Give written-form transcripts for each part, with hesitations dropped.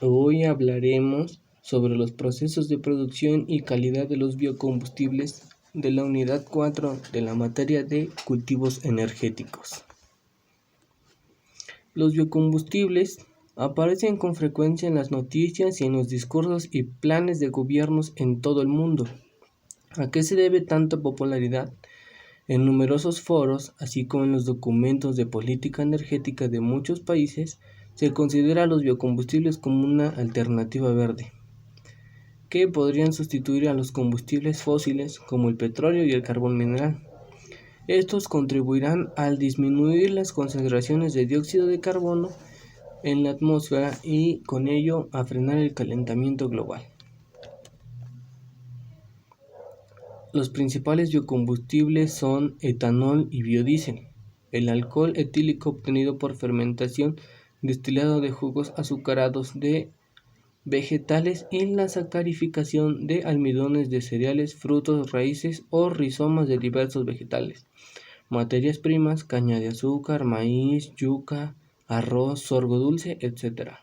Hoy hablaremos sobre los procesos de producción y calidad de los biocombustibles de la unidad 4 de la materia de cultivos energéticos. Los biocombustibles aparecen con frecuencia en las noticias y en los discursos y planes de gobiernos en todo el mundo. ¿A qué se debe tanta popularidad? En numerosos foros, así como en los documentos de política energética de muchos países, se considera a los biocombustibles como una alternativa verde, que podrían sustituir a los combustibles fósiles como el petróleo y el carbón mineral. Estos contribuirán al disminuir las concentraciones de dióxido de carbono en la atmósfera y con ello a frenar el calentamiento global. Los principales biocombustibles son etanol y biodiesel, el alcohol etílico obtenido por fermentación, destilado de jugos azucarados de vegetales y la sacarificación de almidones de cereales, frutos, raíces o rizomas de diversos vegetales. Materias primas, caña de azúcar, maíz, yuca, arroz, sorgo dulce, etc.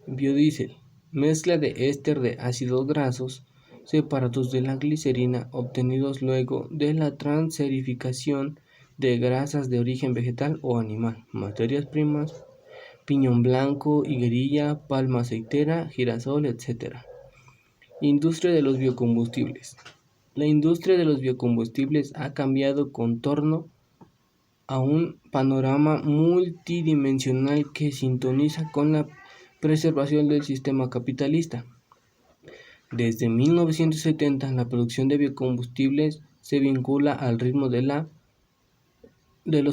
Biodiesel, mezcla de éster de ácidos grasos separados de la glicerina obtenidos luego de la transesterificación de grasas de origen vegetal o animal. Materias primas, piñón blanco, higuerilla, palma aceitera, girasol, etc. Industria de los biocombustibles. La industria de los biocombustibles ha cambiado con torno a un panorama multidimensional que sintoniza con la preservación del sistema capitalista. Desde 1970, la producción de biocombustibles se vincula al ritmo de la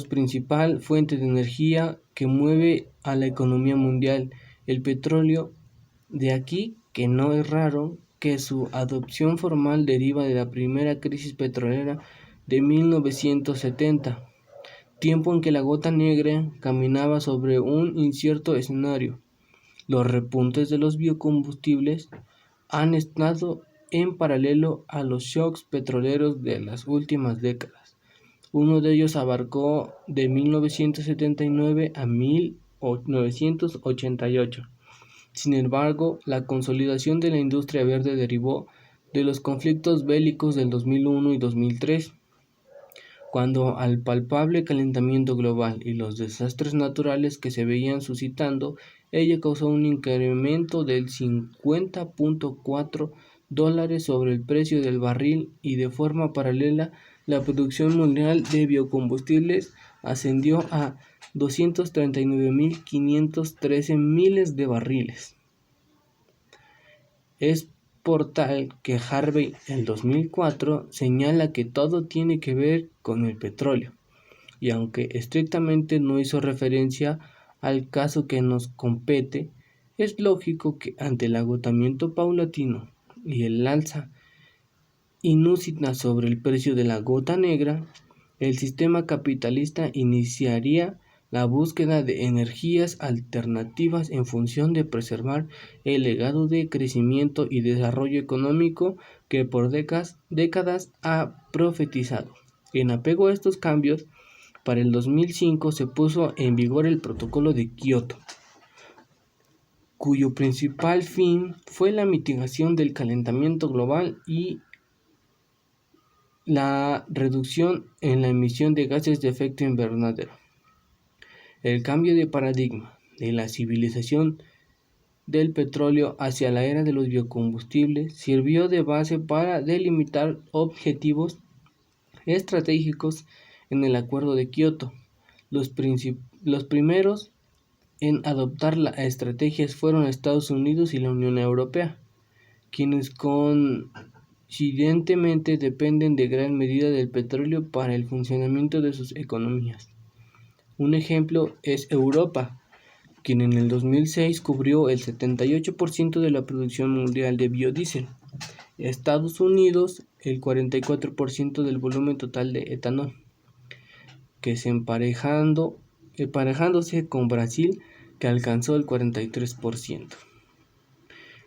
principal fuente de energía que mueve a la economía mundial, el petróleo. De aquí que no es raro que su adopción formal deriva de la primera crisis petrolera de 1970, tiempo en que la gota negra caminaba sobre un incierto escenario. Los repuntes de los biocombustibles han estado en paralelo a los shocks petroleros de las últimas décadas. Uno de ellos abarcó de 1979 a 1988. Sin embargo, la consolidación de la industria verde derivó de los conflictos bélicos del 2001 y 2003, cuando al palpable calentamiento global y los desastres naturales que se veían suscitando, ello causó un incremento del $50.4 sobre el precio del barril y de forma paralela la producción mundial de biocombustibles ascendió a 239.513 miles de barriles. Es por tal que Harvey en 2004 señala que todo tiene que ver con el petróleo, y aunque estrictamente no hizo referencia al caso que nos compete, es lógico que ante el agotamiento paulatino y el alza inusita sobre el precio de la gota negra, el sistema capitalista iniciaría la búsqueda de energías alternativas en función de preservar el legado de crecimiento y desarrollo económico que por décadas ha profetizado. En apego a estos cambios, para el 2005 se puso en vigor el Protocolo de Kioto, cuyo principal fin fue la mitigación del calentamiento global y la reducción en la emisión de gases de efecto invernadero. El cambio de paradigma de la civilización del petróleo hacia la era de los biocombustibles sirvió de base para delimitar objetivos estratégicos en el Acuerdo de Kioto. Los primeros en adoptar la estrategia fueron Estados Unidos y la Unión Europea, quienes coincidentemente dependen de gran medida del petróleo para el funcionamiento de sus economías. Un ejemplo es Europa, quien en el 2006 cubrió el 78% de la producción mundial de biodiesel. Estados Unidos el 44% del volumen total de etanol, que se emparejándose con Brasil, que alcanzó el 43%.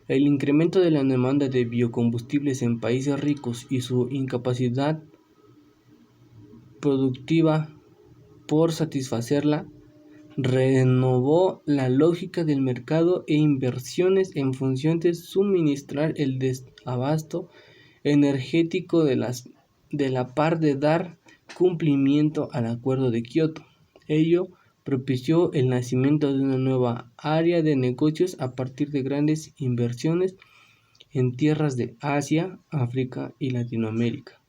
El incremento de la demanda de biocombustibles en países ricos y su incapacidad productiva por satisfacerla renovó la lógica del mercado e inversiones en función de suministrar el desabasto energético de la par de dar cumplimiento al Acuerdo de Kioto. Ello propició el nacimiento de una nueva área de negocios a partir de grandes inversiones en tierras de Asia, África y Latinoamérica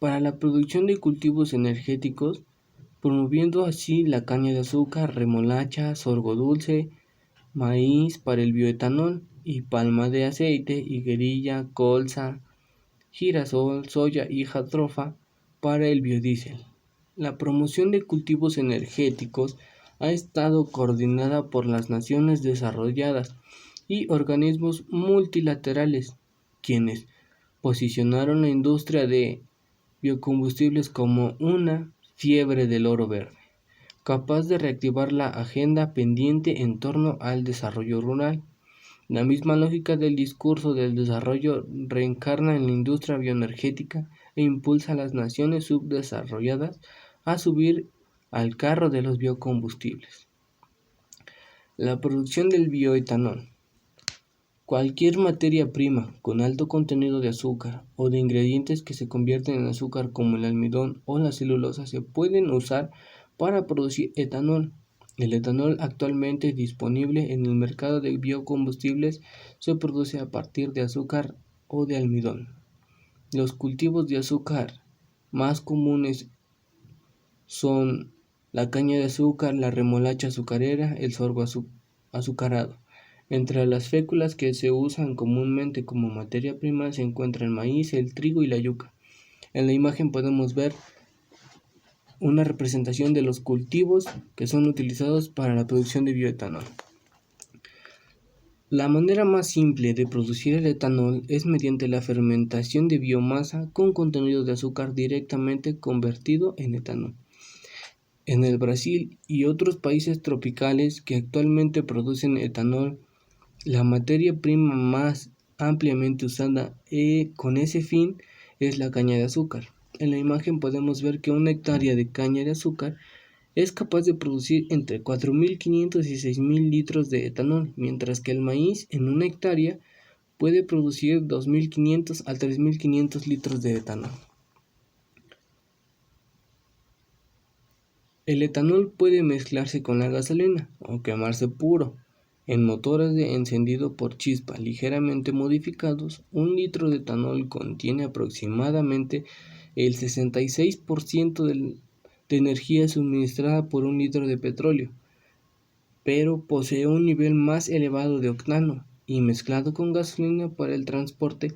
para la producción de cultivos energéticos, promoviendo así la caña de azúcar, remolacha, sorgo dulce, maíz para el bioetanol y palma de aceite, higuerilla, colza, girasol, soya y jatropha para el biodiesel. La promoción de cultivos energéticos ha estado coordinada por las naciones desarrolladas y organismos multilaterales, quienes posicionaron la industria de biocombustibles como una fiebre del oro verde, capaz de reactivar la agenda pendiente en torno al desarrollo rural. La misma lógica del discurso del desarrollo reencarna en la industria bioenergética e impulsa a las naciones subdesarrolladas a subir al carro de los biocombustibles. La producción del bioetanol. Cualquier materia prima con alto contenido de azúcar o de ingredientes que se convierten en azúcar como el almidón o la celulosa se pueden usar para producir etanol. El etanol actualmente disponible en el mercado de biocombustibles se produce a partir de azúcar o de almidón. Los cultivos de azúcar más comunes son la caña de azúcar, la remolacha azucarera, el sorgo azucarado. Entre las féculas que se usan comúnmente como materia prima se encuentran el maíz, el trigo y la yuca. En la imagen podemos ver una representación de los cultivos que son utilizados para la producción de bioetanol. La manera más simple de producir el etanol es mediante la fermentación de biomasa con contenido de azúcar directamente convertido en etanol. En el Brasil y otros países tropicales que actualmente producen etanol, la materia prima más ampliamente usada con ese fin es la caña de azúcar. En la imagen podemos ver que una hectárea de caña de azúcar es capaz de producir entre 4.500 y 6.000 litros de etanol, mientras que el maíz en una hectárea puede producir 2.500 a 3.500 litros de etanol. El etanol puede mezclarse con la gasolina o quemarse puro. En motores de encendido por chispa ligeramente modificados, un litro de etanol contiene aproximadamente el 66% de energía suministrada por un litro de petróleo, pero posee un nivel más elevado de octano y mezclado con gasolina para el transporte,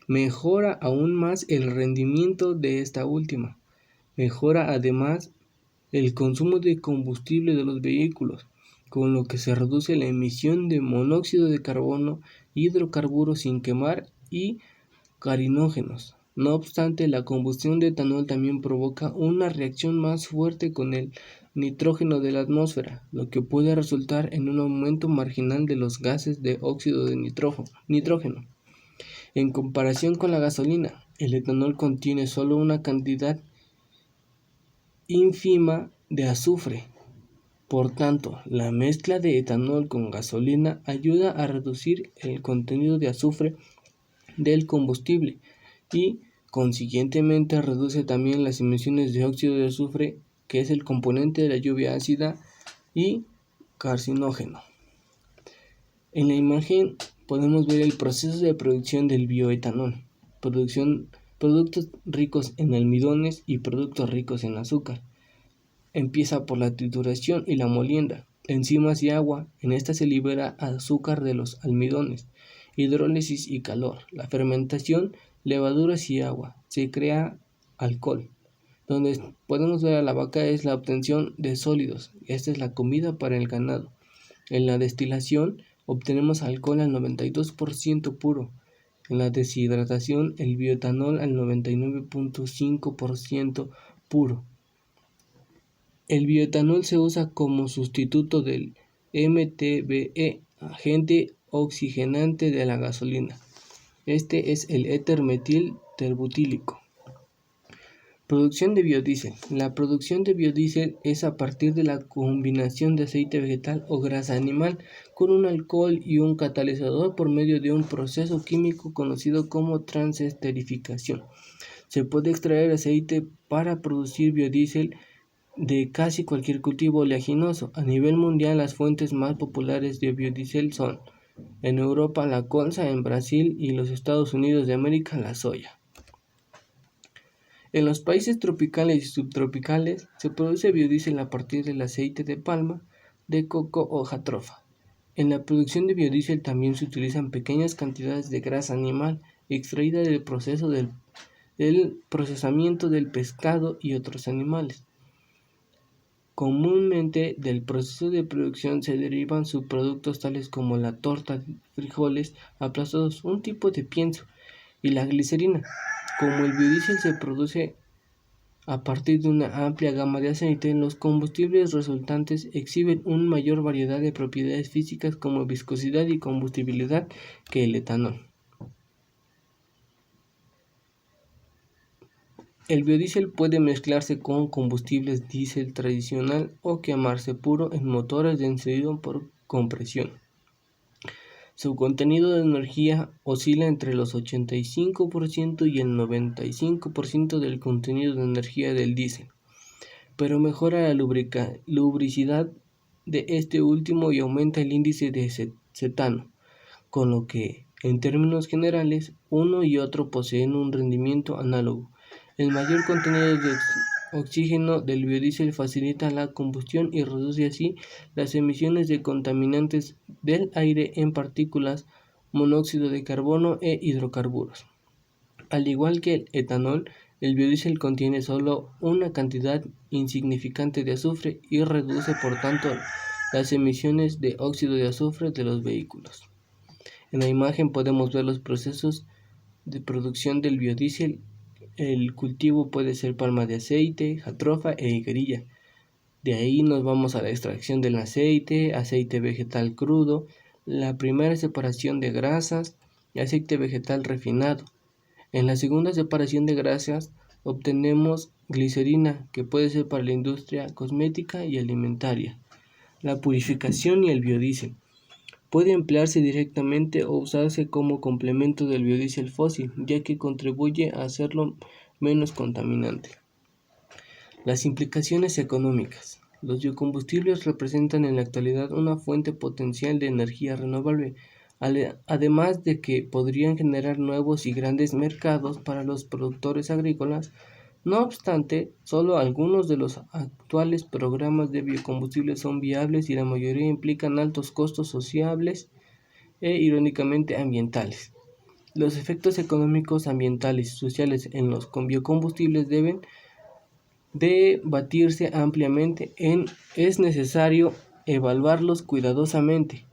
mejora aún más el rendimiento de esta última. Mejora además el consumo de combustible de los vehículos, con lo que se reduce la emisión de monóxido de carbono, hidrocarburos sin quemar y carinógenos. No obstante, la combustión de etanol también provoca una reacción más fuerte con el nitrógeno de la atmósfera, lo que puede resultar en un aumento marginal de los gases de óxido de nitrógeno. En comparación con la gasolina, el etanol contiene solo una cantidad ínfima de azufre. Por tanto, la mezcla de etanol con gasolina ayuda a reducir el contenido de azufre del combustible y, consiguientemente, reduce también las emisiones de óxido de azufre, que es el componente de la lluvia ácida y carcinógeno. En la imagen podemos ver el proceso de producción del bioetanol, productos ricos en almidones y productos ricos en azúcar. Empieza por la trituración y la molienda, enzimas y agua. En esta se libera azúcar de los almidones, hidrólisis y calor. La fermentación, levaduras y agua. Se crea alcohol. Donde podemos ver a la vaca es la obtención de sólidos. Esta es la comida para el ganado. En la destilación obtenemos alcohol al 92% puro. En la deshidratación el bioetanol al 99.5% puro. El bioetanol se usa como sustituto del MTBE, agente oxigenante de la gasolina. Este es el éter metil terbutílico. Producción de biodiesel. La producción de biodiesel es a partir de la combinación de aceite vegetal o grasa animal con un alcohol y un catalizador por medio de un proceso químico conocido como transesterificación. Se puede extraer aceite para producir biodiesel de casi cualquier cultivo oleaginoso. A nivel mundial, las fuentes más populares de biodiesel son: en Europa la colza, en Brasil y los Estados Unidos de América la soya. En los países tropicales y subtropicales se produce biodiesel a partir del aceite de palma, de coco o jatropha. En la producción de biodiesel también se utilizan pequeñas cantidades de grasa animal extraída del procesamiento del pescado y otros animales. Comúnmente del proceso de producción se derivan subproductos tales como la torta de frijoles aplastados, un tipo de pienso, y la glicerina. Como el biodiesel se produce a partir de una amplia gama de aceite, los combustibles resultantes exhiben una mayor variedad de propiedades físicas como viscosidad y combustibilidad que el etanol. El biodiesel puede mezclarse con combustibles diésel tradicional o quemarse puro en motores de encendido por compresión. Su contenido de energía oscila entre los 85% y el 95% del contenido de energía del diésel, pero mejora la lubricidad de este último y aumenta el índice de cetano, con lo que, en términos generales, uno y otro poseen un rendimiento análogo. El mayor contenido de oxígeno del biodiesel facilita la combustión y reduce así las emisiones de contaminantes del aire en partículas, monóxido de carbono e hidrocarburos. Al igual que el etanol, el biodiesel contiene solo una cantidad insignificante de azufre y reduce por tanto las emisiones de óxido de azufre de los vehículos. En la imagen podemos ver los procesos de producción del biodiesel. El cultivo puede ser palma de aceite, jatropha e higuerilla. De ahí nos vamos a la extracción del aceite, aceite vegetal crudo, la primera separación de grasas y aceite vegetal refinado. En la segunda separación de grasas obtenemos glicerina, que puede ser para la industria cosmética y alimentaria. La purificación y el biodiesel. Puede emplearse directamente o usarse como complemento del biodiesel fósil, ya que contribuye a hacerlo menos contaminante. Las implicaciones económicas. Los biocombustibles representan en la actualidad una fuente potencial de energía renovable, además de que podrían generar nuevos y grandes mercados para los productores agrícolas. No obstante, solo algunos de los actuales programas de biocombustibles son viables y la mayoría implican altos costos sociales e irónicamente ambientales. Los efectos económicos, ambientales y sociales en los biocombustibles deben debatirse ampliamente. Es necesario evaluarlos cuidadosamente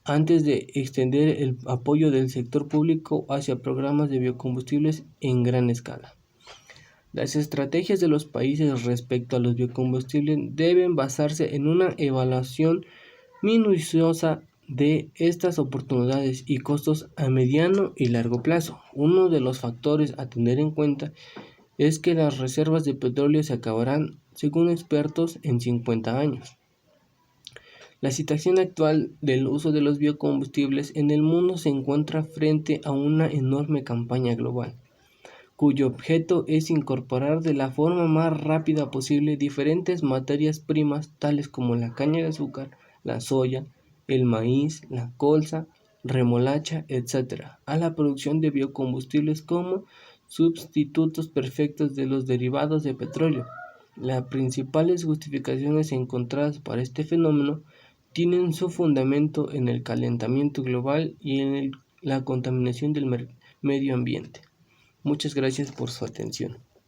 antes de extender el apoyo del sector público hacia programas de biocombustibles en gran escala. Las estrategias de los países respecto a los biocombustibles deben basarse en una evaluación minuciosa de estas oportunidades y costos a mediano y largo plazo. Uno de los factores a tener en cuenta es que las reservas de petróleo se acabarán, según expertos, en 50 años. La situación actual del uso de los biocombustibles en el mundo se encuentra frente a una enorme campaña global, cuyo objeto es incorporar de la forma más rápida posible diferentes materias primas tales como la caña de azúcar, la soya, el maíz, la colza, remolacha, etc., a la producción de biocombustibles como sustitutos perfectos de los derivados de petróleo. Las principales justificaciones encontradas para este fenómeno tienen su fundamento en el calentamiento global y en la contaminación del medio ambiente. Muchas gracias por su atención.